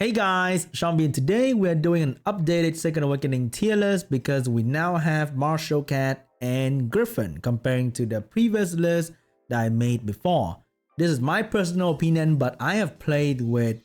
Hey guys, SeanB, and today we are doing an updated Second Awakening tier list because we now have Martial Cat and Griffin comparing to the previous list that I made before. This is my personal opinion, but I have played with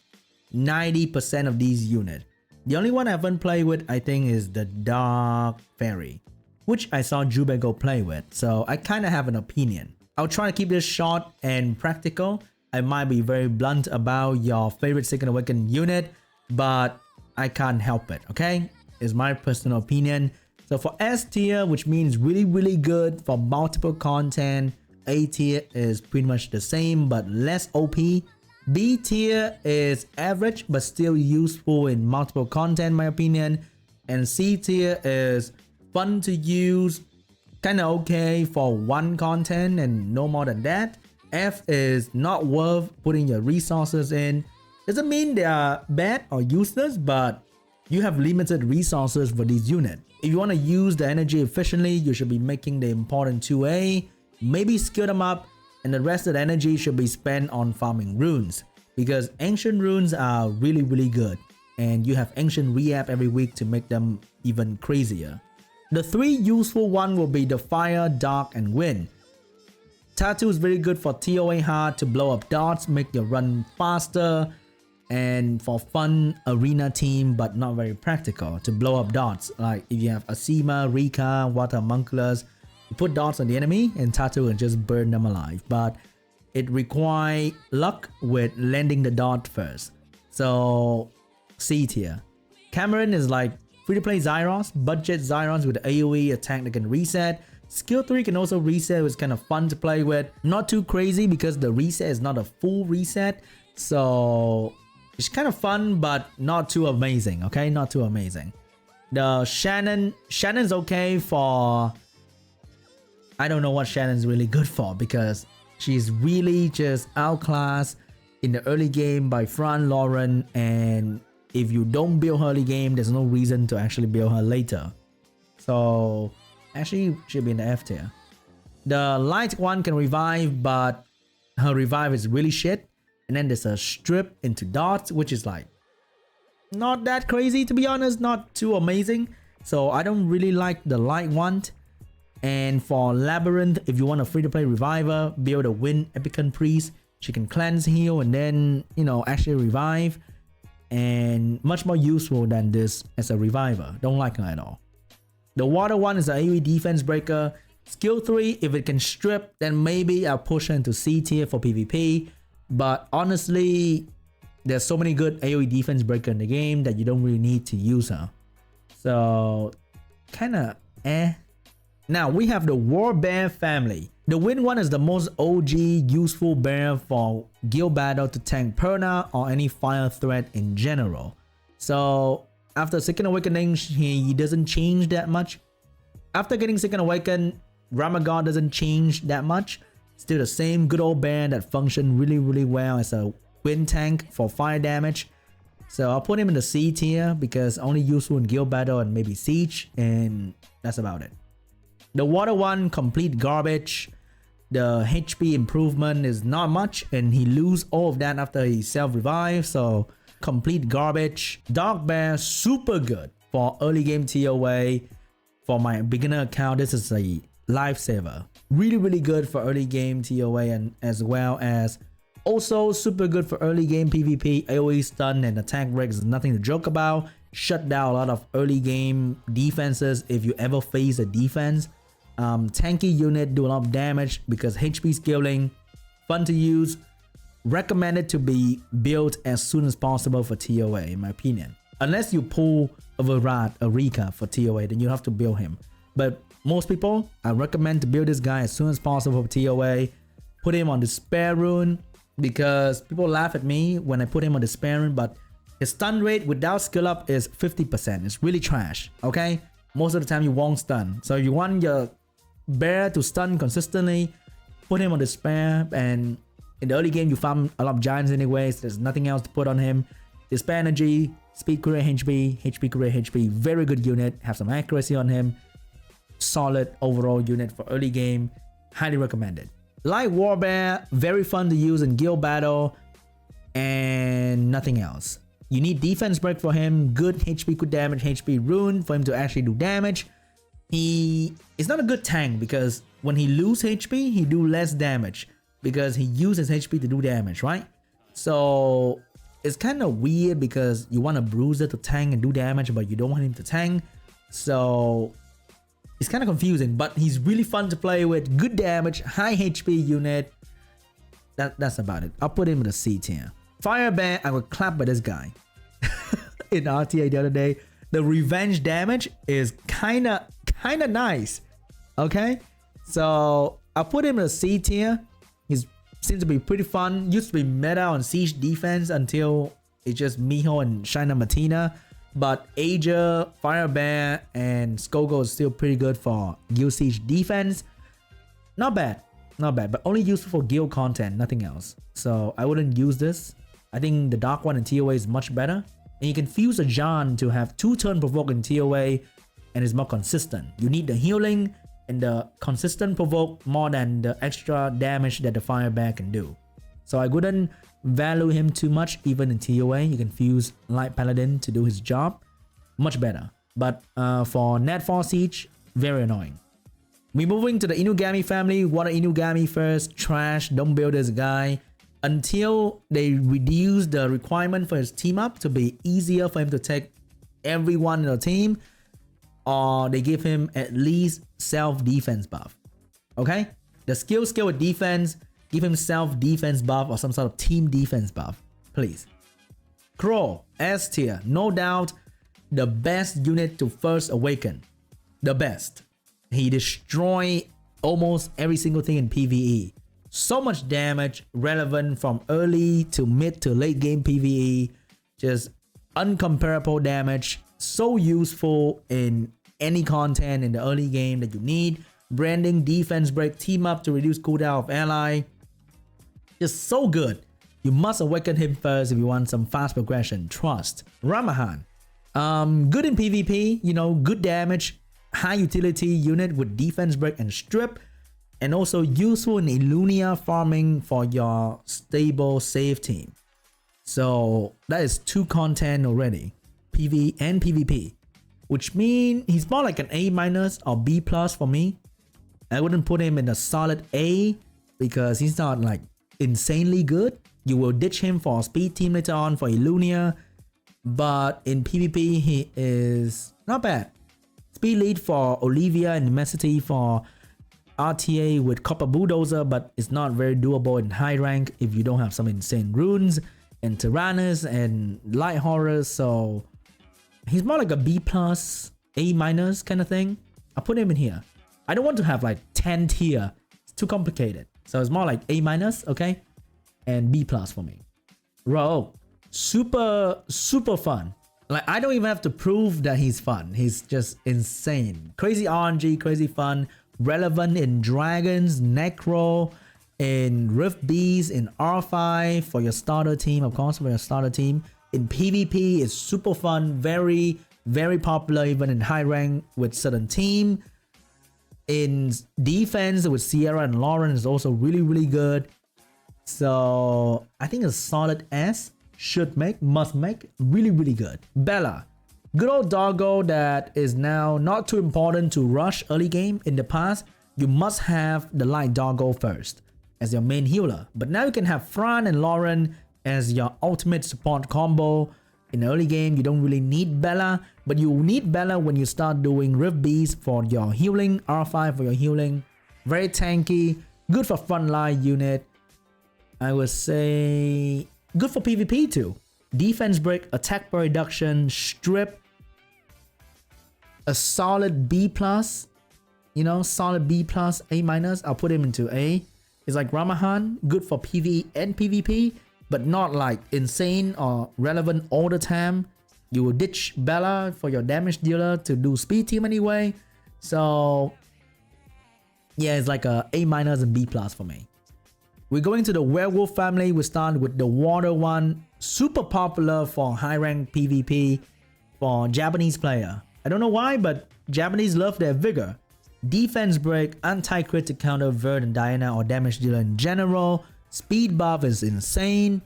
90% of these units. The only one I haven't played with, I think, is the Dark Fairy, which I saw Jubago play with, so I kind of have an opinion. I'll try to keep this short and practical. I might be very blunt about your favorite Second Awakening unit, but I can't help it, okay? It's my personal opinion. So for S tier, which means really good for multiple content, A tier is pretty much the same but less OP. B tier is average but still useful in multiple content, in my opinion. And C tier is fun to use, kind of okay for one content and no more than that. F is not worth putting your resources in. Doesn't mean they are bad or useless, but you have limited resources for these units. If you want to use the energy efficiently, you should be making the important 2A, maybe skill them up, and the rest of the energy should be spent on farming runes, because ancient runes are really good, and you have ancient re-app every week to make them even crazier. The three useful one will be the fire, dark, and wind. Tattoo is very good for TOA hard to blow up dots, make your run faster, and for fun arena team, but not very practical to blow up dots. Like if you have Asima, Rika, Water Homunculus, you put dots on the enemy and Tattoo will just burn them alive. But it requires luck with landing the dot first. So C tier. Cameron is like free to play Zyrons, budget Zyrons with AoE attack that can reset. Skill 3 can also reset, it's kind of fun to play with. Not too crazy because the reset is not a full reset. So it's kind of fun, but not too amazing, okay? Not too amazing. The Shannon's okay for... I don't know what Shannon's really good for because she's really just outclassed in the early game by Fran Lauren, and if you don't build her early game, there's no reason to actually build her later. So... actually should be in the F tier. The light one can revive, but her revive is really shit. And then there's a strip into dots, which is like not that crazy, to be honest, not too amazing. So I don't really like the light one. And for Labyrinth, if you want a free to play reviver, build a Wind Epicon Priest. She can cleanse, heal, and then, you know, actually revive. And much more useful than this as a reviver. Don't like her at all. The water one is an AoE defense breaker. Skill 3, if it can strip, then maybe I'll push her into C tier for PvP. But honestly, there's so many good AoE defense breaker in the game that you don't really need to use her. So, kinda eh. Now, we have the Warbear family. The wind one is the most OG useful bear for guild battle to tank Perna or any fire threat in general. So, after Second Awakening, he doesn't change that much. After getting Second Awaken, Ramagon doesn't change that much. Still the same good old bear that functions really well as a wind tank for fire damage. So I'll put him in the C tier because only useful in guild battle and maybe siege, and that's about it. The water one, complete garbage. The HP improvement is not much, and he lose all of that after he self-revive, so complete garbage. Dark Bear, super good for early game TOA. For my beginner account, this is a lifesaver. Really good for early game TOA, and as well as also super good for early game PvP. AoE stun and attack break is nothing to joke about. Shut down a lot of early game defenses if you ever face a defense. Tanky unit, do a lot of damage because HP scaling, fun to use. Recommended to be built as soon as possible for TOA, in my opinion. Unless you pull a Virat, a Rika for TOA, then you have to build him. But most people, I recommend to build this guy as soon as possible for TOA. Put him on the spare rune because people laugh at me when I put him on the spare rune, but his stun rate without skill up is 50%. It's really trash, okay? Most of the time you won't stun. So if you want your bear to stun consistently, put him on the spare, and in the early game, you farm a lot of giants anyways. There's nothing else to put on him. Dispel energy, speed create HP, HP create HP. Very good unit. Have some accuracy on him. Solid overall unit for early game. Highly recommended. Like Warbear, very fun to use in guild battle. And nothing else. You need defense break for him, good HP, good damage, HP rune for him to actually do damage. He is not a good tank because when he lose HP, he do less damage because he uses HP to do damage, right? So it's kind of weird because you want a bruiser to tank and do damage, but you don't want him to tank. So it's kind of confusing, but he's really fun to play with. Good damage, high HP unit. That's about it. I'll put him in the C tier. Firebear, I would clap by this guy. In RTA the other day, the revenge damage is kinda nice. Okay, so I'll put him in the C tier. He seems to be pretty fun. Used to be meta on siege defense until it's just Miho and Shina Martina. But Aja, Firebear, and Gorgo is still pretty good for guild siege defense. Not bad, but only useful for guild content, nothing else. So I wouldn't use this. I think the dark one in TOA is much better. And you can fuse a John to have 2 turn provoke in TOA and it's more consistent. You need the healing and the consistent provoke more than the extra damage that the Firebear can do. So I wouldn't value him too much even in TOA. You can fuse Light Paladin to do his job. Much better. But for Netfall Siege, very annoying. We're moving to the Inugami family. Water Inugami first. Trash. Don't build this guy. Until they reduce the requirement for his team up to be easier for him to take everyone in the team. Or they give him at least self-defense buff. Okay? The skill with defense. Give him self-defense buff or some sort of team defense buff. Please. Crow. S tier. No doubt the best unit to first awaken. The best. He destroys almost every single thing in PvE. So much damage, relevant from early to mid to late game PvE. Just uncomparable damage. So useful in any content in the early game that you need. Branding, defense break, team up to reduce cooldown of ally. Just so good. You must awaken him first if you want some fast progression. Trust. Ramahan. Good in PvP, you know, good damage. High utility unit with defense break and strip. And also useful in Illunia farming for your stable save team. So that is 2 content already. PvE and PvP. Which means he's more like an A- or B+ for me. I wouldn't put him in a solid A because he's not like insanely good. You will ditch him for speed team later on for Illunia. But in PvP he is not bad. Speed lead for Olivia and Necessity for RTA with Copper Bulldozer, but it's not very doable in high rank if you don't have some insane runes and Tyrannus and light horrors. So he's more like a B+, A- kind of thing. I'll put him in here. I don't want to have like 10 tier. It's too complicated. So it's more like A-, okay? And B+ for me. Raoq. Super fun. Like, I don't even have to prove that he's fun. He's just insane. Crazy RNG, crazy fun. Relevant in Dragons, Necro, in Rift Bees, in R5 for your starter team, of course, for your starter team. In PvP, it's super fun. Very popular even in high rank with certain team. In defense with Sierra and Lauren is also really good. So I think a solid S. Must make, really good. Bella. Good old doggo that is now not too important to rush early game. In the past, you must have the light doggo first as your main healer. But now you can have Fran and Lauren as your ultimate support combo. In the early game, you don't really need Bella, but you need Bella when you start doing Rift Beast for your healing, R5 for your healing. Very tanky, good for frontline unit. I would say good for PvP too. Defense break, attack per reduction, strip. A solid B+, you know, solid B+, A-. I'll put him into A. It's like Ramahan, good for PvE and PvP, but not like insane or relevant all the time. You will ditch Bella for your damage dealer to do speed team anyway. So yeah, it's like a A- and B+ for me. We're going to the Werewolf family. We start with the water one. Super popular for high rank PvP for Japanese player. I don't know why, but Japanese love their vigor. Defense break, anti-crit to counter Verd and Diana or damage dealer in general. Speed buff is insane.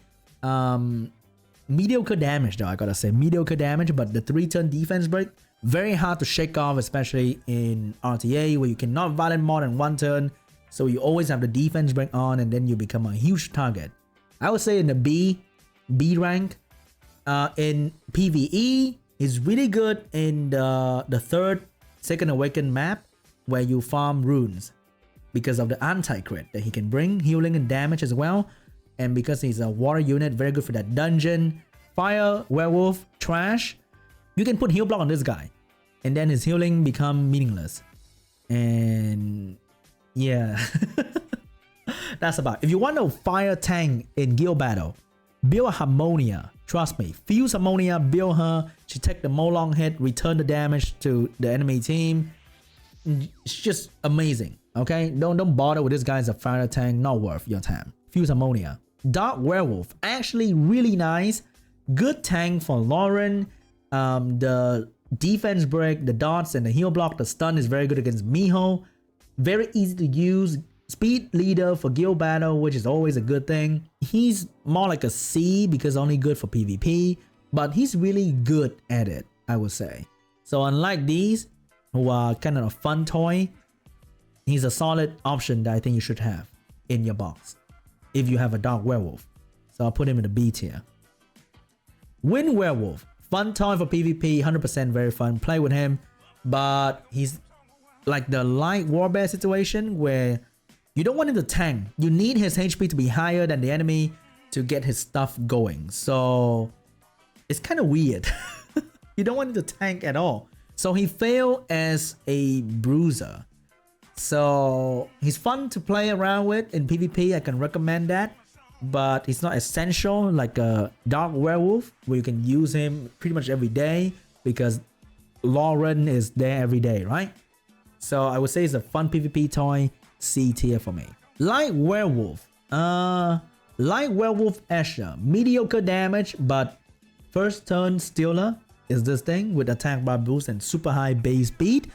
mediocre damage though, I gotta say. Mediocre damage, but the 3-turn defense break, very hard to shake off, especially in RTA where you cannot violent more than 1 turn. So you always have the defense break on and then you become a huge target. I would say in the B rank, in PvE, is really good in the third Second Awaken map where you farm runes because of the anti-crit that he can bring, healing and damage as well. And because he's a water unit, very good for that dungeon. Fire, werewolf, trash. You can put heal block on this guy and then his healing become meaningless. And yeah, that's about. If you want a fire tank in guild battle, build Harmonia. Trust me, fuse Harmonia, build her. She take the Molong hit, return the damage to the enemy team. It's just amazing. Okay, don't bother with this guy as a fire tank. Not worth your time. Fuse Harmonia. Dark Werewolf, actually really nice. Good tank for Lauren. The defense break, the dots and the heal block, the stun is very good against Miho. Very easy to use. Speed leader for guild battle, which is always a good thing. He's more like a C because only good for PvP, but he's really good at it, I would say. So unlike these, who are kind of a fun toy, he's a solid option that I think you should have in your box if you have a Dark Werewolf. So I'll put him in the B tier. Wind Werewolf, fun toy for PvP, 100% very fun. Play with him, but he's like the light Warbear situation where you don't want him to tank. You need his HP to be higher than the enemy to get his stuff going. So it's kind of weird. You don't want him to tank at all. So he failed as a bruiser. So he's fun to play around with in PvP. I can recommend that. But it's not essential like a Dark Werewolf where you can use him pretty much every day because Lauren is there every day, right? So I would say it's a fun PvP toy. C tier for me. Light Werewolf. Light Werewolf Asher. Mediocre damage, but first turn stealer is this thing with attack bar boost and super high base speed.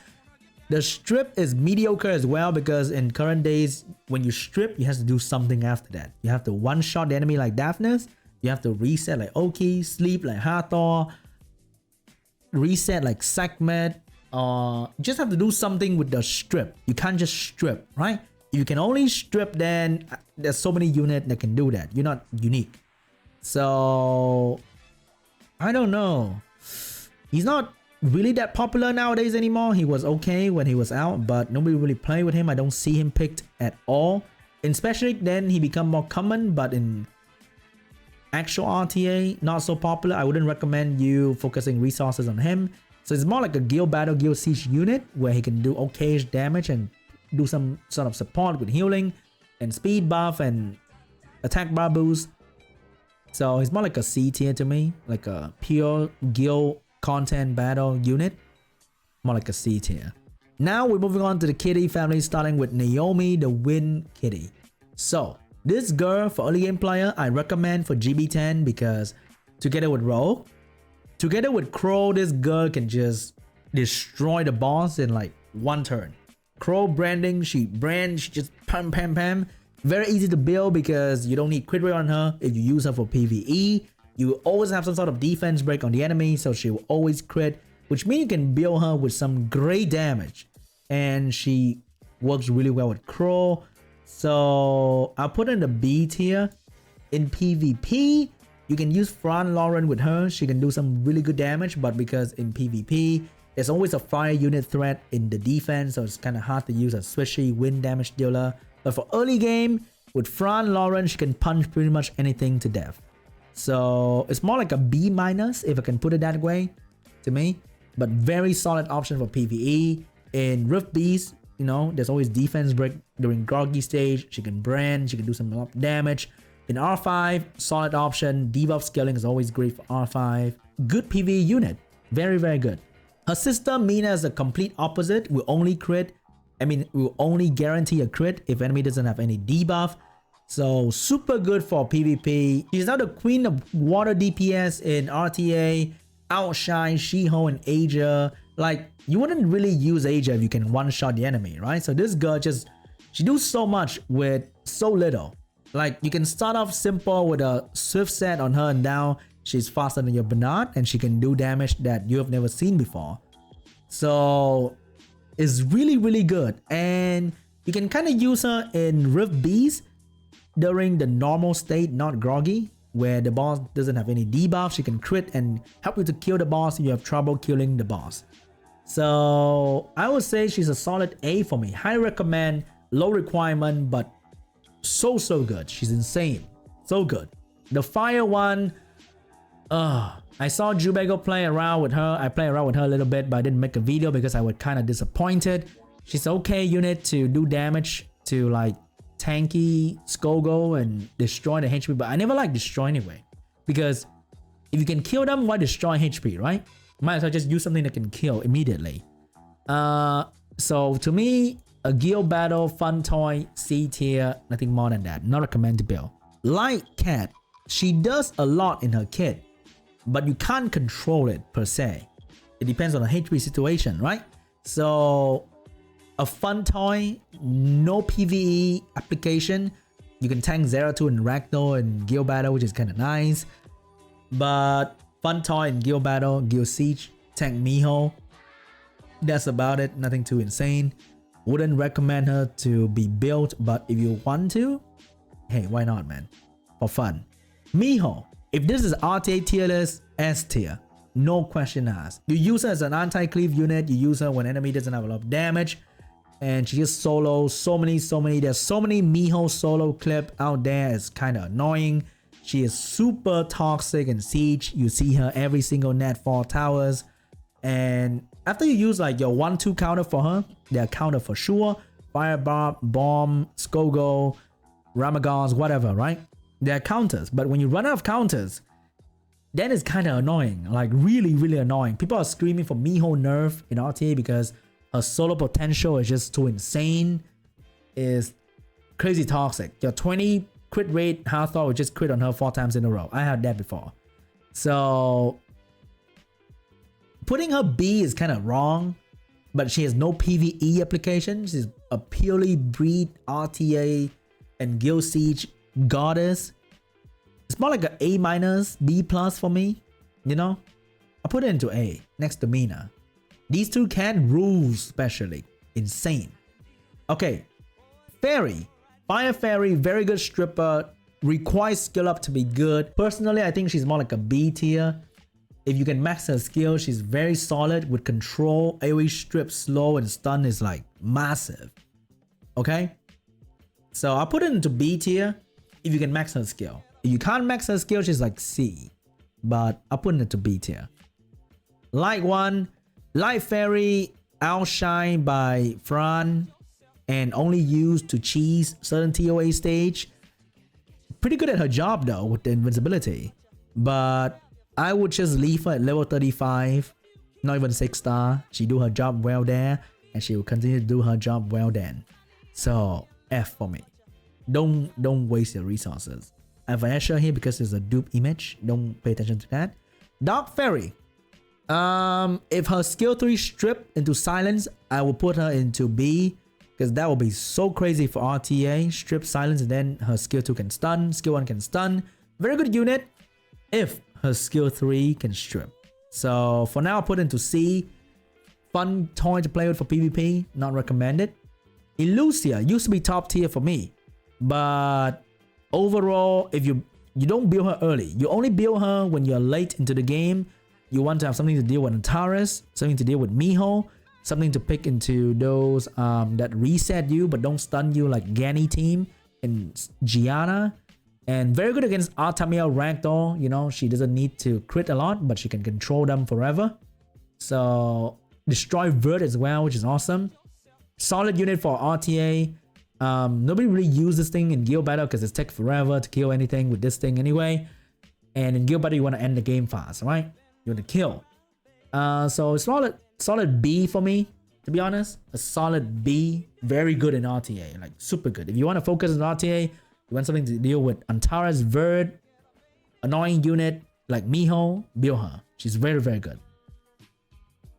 The strip is mediocre as well because in current days, when you strip, you have to do something after that. You have to one-shot the enemy like Daphnis. You have to reset like Oki, sleep like Hathor, reset like Sekhmet. Just have to do something with the strip. You can't just strip, right? If you can only strip, then there's so many units that can do that. You're not unique. So I don't know. He's not really that popular nowadays anymore. He was okay when he was out, but nobody really play with him. I don't see him picked at all. In Special then he become more common, but in actual RTA, not so popular. I wouldn't recommend you focusing resources on him. So it's more like a guild battle, guild siege unit where he can do okay damage and do some sort of support with healing and speed buff and attack bar boost. So he's more like a C tier to me, like a pure guild content battle unit, more like a C tier. Now we're moving on to the kitty family, starting with Naomi, the Wind Kitty. So this girl for early game player, I recommend for GB10 because together with Raoq, together with Crow, this girl can just destroy the boss in like 1 turn. Crow branding, she just pam. Very easy to build because you don't need crit rate on her if you use her for PvE. You will always have some sort of defense break on the enemy, so she will always crit, which means you can build her with some great damage. And she works really well with Crow. So I'll put her in the B tier. In PvP, you can use Fran Lauren with her. She can do some really good damage, but because in PvP, there's always a fire unit threat in the defense, so it's kind of hard to use a swishy wind damage dealer. But for early game, with Fran Lauren, she can punch pretty much anything to death. So it's more like a B minus, if I can put it that way, to me. But very solid option for PvE. In Rift Beast, you know, there's always defense break during groggy stage. She can brand, she can do some damage. In R5, solid option. Debuff scaling is always great for R5. Good PvE unit. Very, very good. Her sister, Mina, is the complete opposite. Will only crit. Will only guarantee a crit if enemy doesn't have any debuff. So super good for PvP. She's now the queen of water DPS in RTA. Outshine Shiho and Asia. Like, you wouldn't really use Asia if you can one-shot the enemy, right? So this girl she does so much with so little. Like, you can start off simple with a swift set on her and now She's faster than your Bernard and she can do damage that you have never seen before. So it's really good, and you can kind of use her in Rift Beast during the normal state, not groggy, where the boss doesn't have any debuff. She can crit and help you to kill the boss if you have trouble killing the boss. So I would say she's a solid A for me. Highly recommend, low requirement, but so good. She's insane, so good. The fire one, I saw Jubego play around with her. I played around with her a little bit, but I didn't make a video because I was kind of disappointed. She's okay unit to do damage to like tanky Gorgo and destroy the HP, but I never like destroy anyway, because if you can kill them, why destroy HP, right? Might as well just use something that can kill immediately. So to me, a guild battle fun toy, C tier, nothing more than that. Not recommend to build. Light Cat, she does a lot in her kit, but you can't control it per se. It depends on the HP situation, right? So a fun toy, no PVE application. You can tank 0-2 in Ragdoll and Guild Battle, which is kind of nice. But fun toy in Guild Battle, Guild Siege, tank Miho. That's about it, nothing too insane. Wouldn't recommend her to be built, but if you want to, hey, why not, man? For fun. Miho, if this is RTA tier list, S tier. No question asked. You use her as an anti-cleave unit, you use her when enemy doesn't have a lot of damage. And she just solo so many. There's so many Miho solo clip out there. It's kind of annoying. She is super toxic in Siege. You see her every single net 4 towers. And after you use like your 1-2 counter for her, they're counter for sure. Fire Bomb, Gorgo, Ramagons, whatever, right? They're counters. But when you run out of counters, then it's kind of annoying. Like really annoying. People are screaming for Miho nerf in RTA because her solo potential is just too insane. Is crazy toxic. Your 20 crit rate, Hathor would just crit on her 4 times in a row. I had that before. So putting her B is kind of wrong, but she has no PvE application. She's a purely breed RTA and Guild Siege goddess. It's more like an A-, B+ for me, you know? I put it into A, next to Mina. These two can rule, especially. Insane. Okay. Fairy. Fire Fairy, very good stripper. Requires skill up to be good. Personally, I think she's more like a B tier. If you can max her skill, she's very solid with control. AoE strip, slow, and stun is like massive. Okay? So I put it into B tier if you can max her skill. If you can't max her skill, she's like C. But I put it into B tier. Light one. Light Fairy, outshined by Fran and only used to cheese certain TOA stage. Pretty good at her job though with the invincibility. But I would just leave her at level 35, not even 6-star. She do her job well there and she will continue to do her job well then. So F for me. Don't waste your resources. I have an Asher here because it's a dupe image. Don't pay attention to that. Dark Fairy. If her skill 3 strip into silence, I will put her into B because that will be so crazy for RTA. Strip silence and then her skill 2 can stun, skill 1 can stun. Very good unit if her skill 3 can strip. So for now, I'll put into C. Fun toy to play with for PvP, not recommended. Elucia used to be top tier for me, but overall, if you don't build her early, you only build her when you're late into the game. You want to have something to deal with Antares, something to deal with Miho, something to pick into those that reset you but don't stun you like Gani team and Gianna. And very good against Artamia Ragdoll. You know, she doesn't need to crit a lot, but she can control them forever. So destroy Vert as well, which is awesome. Solid unit for RTA. Nobody really uses this thing in Guild Battle because it takes forever to kill anything with this thing anyway. And in Guild Battle, you want to end the game fast, right? You want to kill. So solid B for me, to be honest. A solid B. Very good in RTA, like super good. If you want to focus on RTA, you want something to deal with Antares, Verd, annoying unit like Miho, build her. She's very good.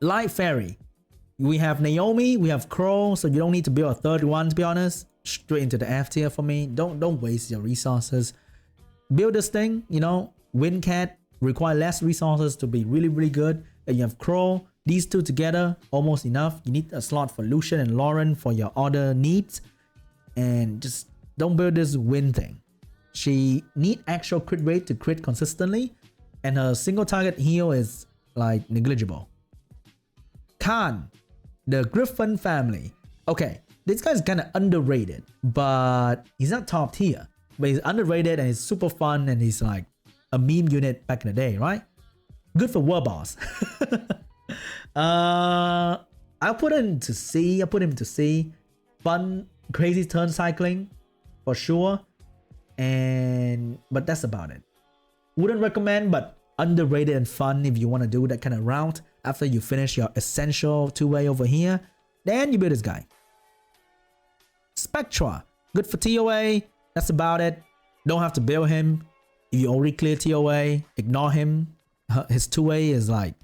Light Fairy. We have Naomi, we have Crow, so you don't need to build a third one, to be honest. Straight into the F tier for me. Don't waste your resources. Build this thing, you know, Windcat, require less resources to be really good. And you have Crow. These two together, almost enough. You need a slot for Lucian and Lauren for your other needs. And just don't build this win thing. She need actual crit rate to crit consistently. And her single target heal is like negligible. Khan, the Griffon family. Okay, this guy's kind of underrated, but he's not top tier. But he's underrated and he's super fun and he's like a meme unit back in the day, right? Good for war boss. I'll put him to C. Fun, crazy turn cycling for sure. But that's about it. Wouldn't recommend, but underrated and fun if you want to do that kind of route. After you finish your essential two-way over here, then you build this guy. Spectra, good for TOA. That's about it. Don't have to build him. If you already clear TOA, ignore him. His two-way is like,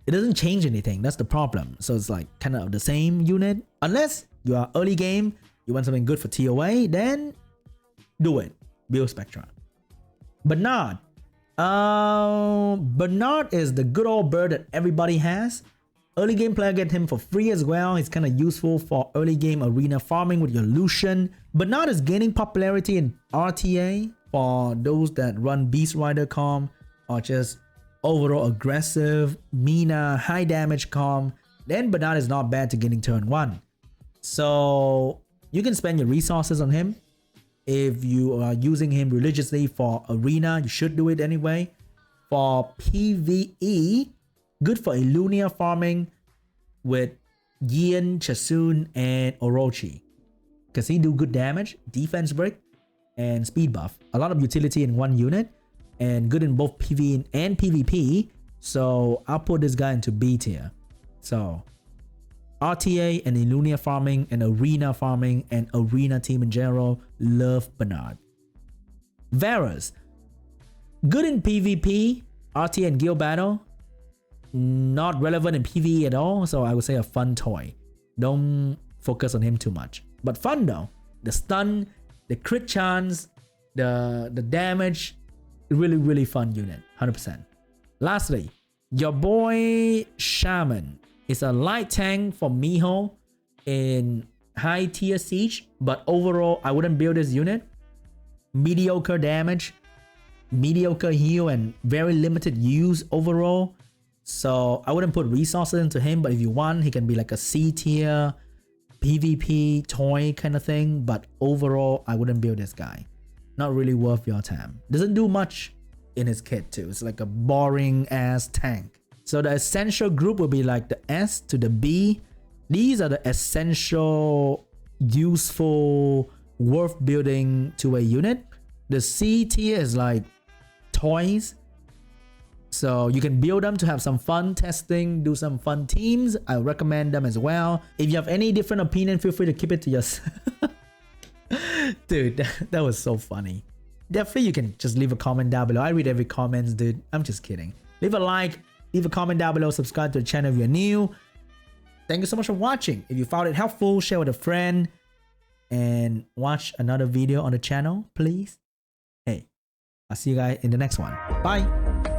it doesn't change anything. That's the problem. So it's like kind of the same unit. Unless you are early game, you want something good for TOA, then do it. Build Spectra. Bernard. Bernard is the good old bird that everybody has. Early game player get him for free as well. He's kind of useful for early game arena farming with your Lucian. Bernard is gaining popularity in RTA for those that run Beast Rider com or just overall aggressive Mina high damage com. Then Bernard is not bad to getting turn 1. So you can spend your resources on him. If you are using him religiously for arena, you should do it anyway. For PVE, good for Illunia farming with Yin, Chasun, and Orochi. Because he do good damage, defense break, and speed buff. A lot of utility in one unit, and good in both PvE and PvP. So I'll put this guy into B tier. So RTA and Illunia farming and arena farming and arena team in general, love Bernard. Varus, good in PvP, RTA and guild battle, not relevant in PvE at all, so I would say a fun toy. Don't focus on him too much, but fun though. The stun, the crit chance, the damage, really fun unit, 100%. Lastly, your boy Shaman is a light tank for Miho in high tier siege, but overall I wouldn't build this unit. Mediocre damage, mediocre heal, and very limited use overall. So I wouldn't put resources into him, but if you want, he can be like a C tier PvP toy kind of thing. But overall, I wouldn't build this guy. Not really worth your time. Doesn't do much in his kit too. It's like a boring ass tank. So the essential group will be like the S to the B. These are the essential, useful, worth building to a unit. The C tier is like toys. So you can build them to have some fun testing, do some fun teams. I recommend them as well. If you have any different opinion, feel free to keep it to yourself. Dude, that was so funny. Definitely you can just leave a comment down below. I read every comment, dude. I'm just kidding. Leave a like, leave a comment down below, subscribe to the channel if you're new. Thank you so much for watching. If you found it helpful, share with a friend and watch another video on the channel, please. Hey, I'll see you guys in the next one. Bye.